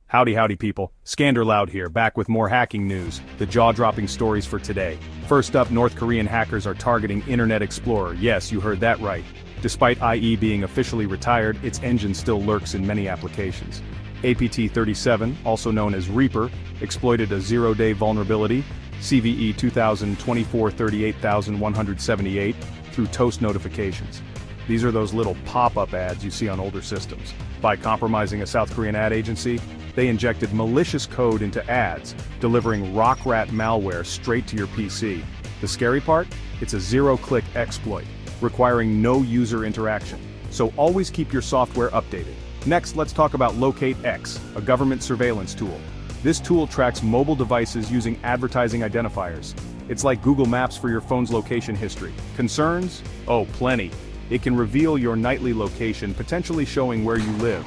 Howdy people, Skander Loud here, back with more hacking news, the jaw-dropping stories for today. First up, North Korean hackers are targeting Internet Explorer. Yes, you heard that right. Despite IE being officially retired, its engine still lurks in many applications. APT-37, also known as Reaper, exploited a zero-day vulnerability, CVE 2024-38178, through Toast notifications. These are those little pop-up ads you see on older systems. By compromising a South Korean ad agency, they injected malicious code into ads, delivering Rockrat malware straight to your PC. The scary part? It's a zero-click exploit, requiring no user interaction. So always keep your software updated. Next, let's talk about LocateX, a government surveillance tool. This tool tracks mobile devices using advertising identifiers. It's like Google Maps for your phone's location history. Concerns? Oh, plenty. It can reveal your nightly location, potentially showing where you live.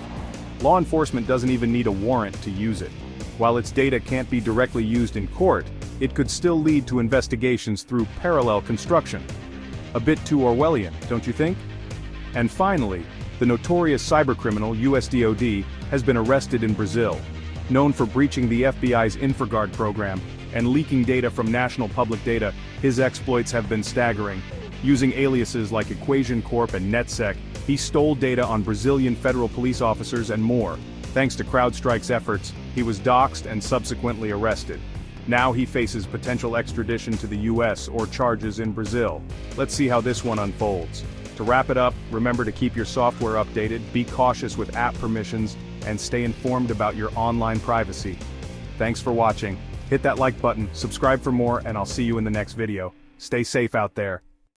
Law enforcement doesn't even need a warrant to use it. While its data can't be directly used in court, it could still lead to investigations through parallel construction. A bit too Orwellian, don't you think? And finally, the notorious cybercriminal USDOD has been arrested in Brazil. Known for breaching the FBI's InfraGard program and leaking data from national public data, his exploits have been staggering. Using aliases like Equation Corp and NetSec, he stole data on Brazilian federal police officers and more. Thanks to CrowdStrike's efforts, he was doxxed and subsequently arrested. Now he faces potential extradition to the US or charges in Brazil. Let's see how this one unfolds. To wrap it up, remember to keep your software updated, be cautious with app permissions, and stay informed about your online privacy. Thanks for watching. Hit that like button, subscribe for more, and I'll see you in the next video. Stay safe out there.